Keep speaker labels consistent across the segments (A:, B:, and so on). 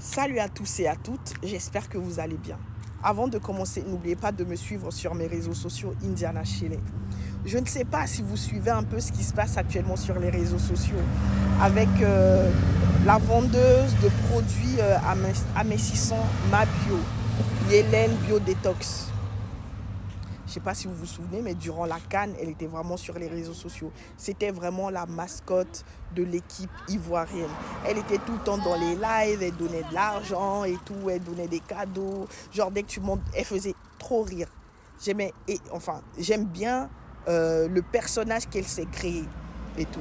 A: Salut à tous et à toutes, j'espère que vous allez bien. Avant de commencer, n'oubliez pas de me suivre sur mes réseaux sociaux Indiana Shelley. Je ne sais pas si vous suivez un peu ce qui se passe actuellement sur les réseaux sociaux avec la vendeuse de produits amincissants Mabio, Hélène Bio Detox. Je ne sais pas si vous vous souvenez, mais durant la CAN, elle était vraiment sur les réseaux sociaux. C'était vraiment la mascotte de l'équipe ivoirienne. Elle était tout le temps dans les lives, elle donnait de l'argent et tout, elle donnait des cadeaux. Genre dès que tu montes, elle faisait trop rire. J'aime bien le personnage qu'elle s'est créé et tout.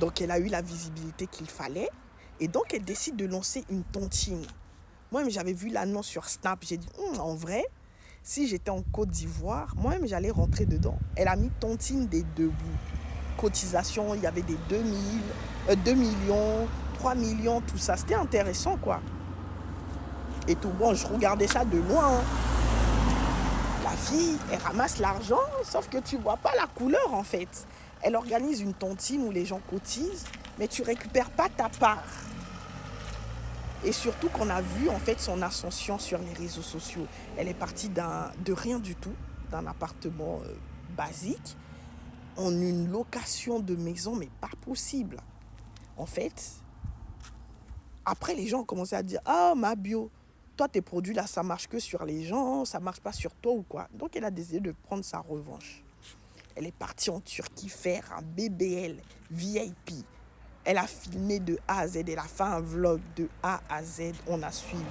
A: Donc elle a eu la visibilité qu'il fallait et donc elle décide de lancer une tontine. Moi-même j'avais vu l'annonce sur Snap, j'ai dit en vrai, si j'étais en Côte d'Ivoire, moi-même j'allais rentrer dedans. Elle a mis tontine des deux bouts. Cotisation, il y avait des 2 millions, 3 millions, tout ça. C'était intéressant quoi. Et tout, bon, je regardais ça de loin. La fille, elle ramasse l'argent, sauf que tu vois pas la couleur en fait. Elle organise une tontine où les gens cotisent, mais tu récupères pas ta part. Et surtout qu'on a vu en fait son ascension sur les réseaux sociaux. Elle est partie de rien du tout, d'un appartement basique, en une location de maison, mais pas possible. En fait, après les gens ont commencé à dire « Ah, Mabio, toi tes produits là, ça marche que sur les gens, ça marche pas sur toi ou quoi ?» Donc elle a décidé de prendre sa revanche. Elle est partie en Turquie faire un BBL VIP. Elle a filmé de A à Z, elle a fait un vlog de A à Z, on a suivi.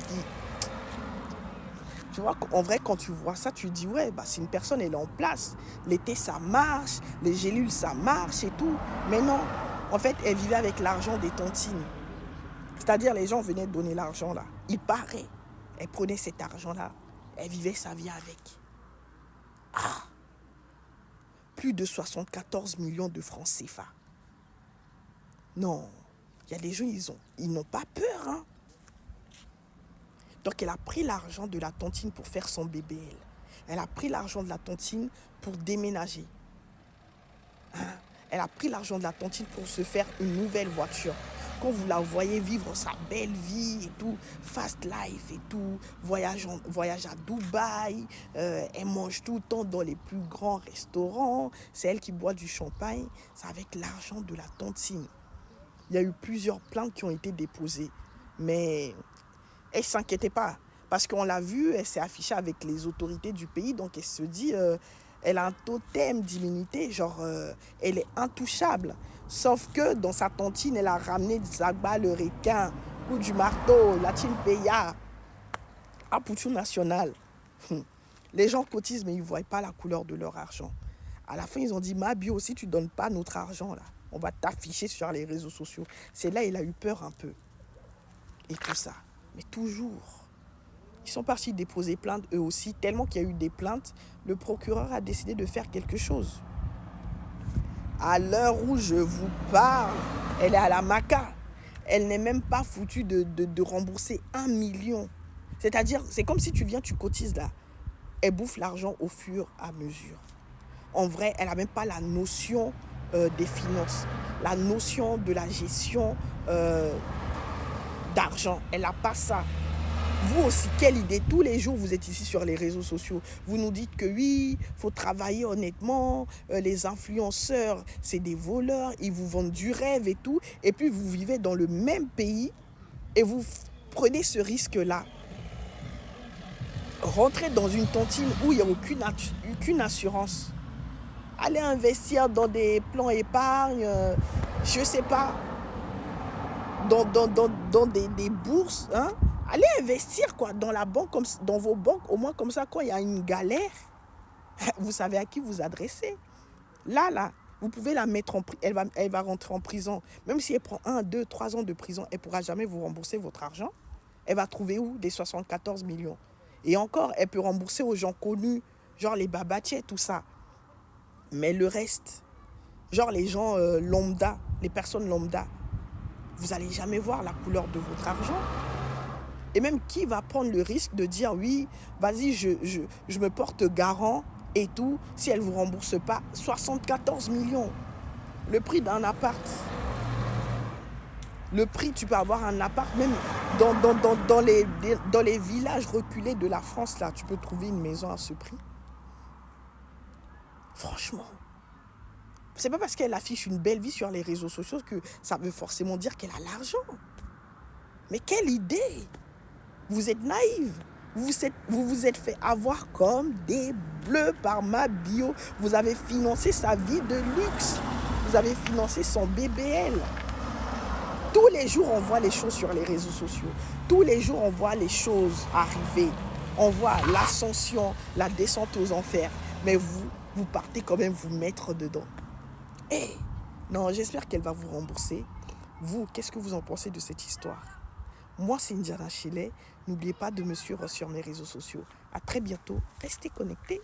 A: Tu vois, en vrai, quand tu vois ça, tu dis, ouais, si une personne elle est en place, l'été ça marche, les gélules ça marche et tout. Mais non, en fait, elle vivait avec l'argent des tontines. C'est-à-dire, les gens venaient donner l'argent là. Il paraît, elle prenait cet argent-là, elle vivait sa vie avec. Plus de 74 millions de francs CFA. Non, il y a des gens, ils n'ont pas peur. Hein. Donc, elle a pris l'argent de la tontine pour faire son BBL. Elle a pris l'argent de la tontine pour déménager. Elle a pris l'argent de la tontine pour se faire une nouvelle voiture. Quand vous la voyez vivre sa belle vie et tout, fast life et tout, voyage à Dubaï, elle mange tout le temps dans les plus grands restaurants, c'est elle qui boit du champagne, c'est avec l'argent de la tontine. Il y a eu plusieurs plaintes qui ont été déposées, mais elle ne s'inquiétait pas. Parce qu'on l'a vu, elle s'est affichée avec les autorités du pays, donc elle se dit, elle a un totem d'immunité, genre, elle est intouchable. Sauf que dans sa tontine, elle a ramené Zagba le requin, coup du marteau, la Peya, Aputu national. Les gens cotisent, mais ils ne voient pas la couleur de leur argent. À la fin, ils ont dit, Mabio, si tu ne donnes pas notre argent, là, on va t'afficher sur les réseaux sociaux. C'est là il a eu peur un peu. Et tout ça. Mais toujours, ils sont partis déposer plainte eux aussi. Tellement qu'il y a eu des plaintes, le procureur a décidé de faire quelque chose. À l'heure où je vous parle, elle est à la maca. Elle n'est même pas foutue de rembourser 1 million. C'est-à-dire, c'est comme si tu viens, tu cotises là. Elle bouffe l'argent au fur et à mesure. En vrai, elle n'a même pas la notion des finances, la notion de la gestion d'argent. Elle n'a pas ça. Vous aussi, quelle idée. Tous les jours, vous êtes ici sur les réseaux sociaux. Vous nous dites que oui, il faut travailler honnêtement. Les influenceurs, c'est des voleurs. Ils vous vendent du rêve et tout. Et puis, vous vivez dans le même pays et vous prenez ce risque-là. Rentrez dans une tontine où il n'y a aucune assurance. Allez investir dans des plans épargne, je ne sais pas, dans des bourses, hein. Allez investir quoi, dans la banque, dans vos banques, au moins comme ça, quand il y a une galère, vous savez à qui vous adresser. Là, vous pouvez la mettre en prison, elle va rentrer en prison. Même si elle prend 1, 2, 3 ans de prison, elle ne pourra jamais vous rembourser votre argent. Elle va trouver où? Des 74 millions. Et encore, elle peut rembourser aux gens connus, genre les babatiers, tout ça. Mais le reste, genre les gens lambda, les personnes lambda, vous n'allez jamais voir la couleur de votre argent. Et même qui va prendre le risque de dire oui, vas-y, je me porte garant et tout, si elle ne vous rembourse pas 74 millions, le prix d'un appart. Le prix, tu peux avoir un appart, même dans les villages reculés de la France, là, tu peux trouver une maison à ce prix. Franchement, c'est pas parce qu'elle affiche une belle vie sur les réseaux sociaux que ça veut forcément dire qu'elle a l'argent. Mais quelle idée! Vous êtes naïve. Vous vous êtes fait avoir comme des bleus par ma bio. Vous avez financé sa vie de luxe. Vous avez financé son BBL. Tous les jours, on voit les choses sur les réseaux sociaux. Tous les jours, on voit les choses arriver. On voit l'ascension, la descente aux enfers. Mais vous partez quand même vous mettre dedans. Non, j'espère qu'elle va vous rembourser. Vous, qu'est-ce que vous en pensez de cette histoire? Moi, c'est Indiana Shelley. N'oubliez pas de me suivre sur mes réseaux sociaux. À très bientôt. Restez connectés.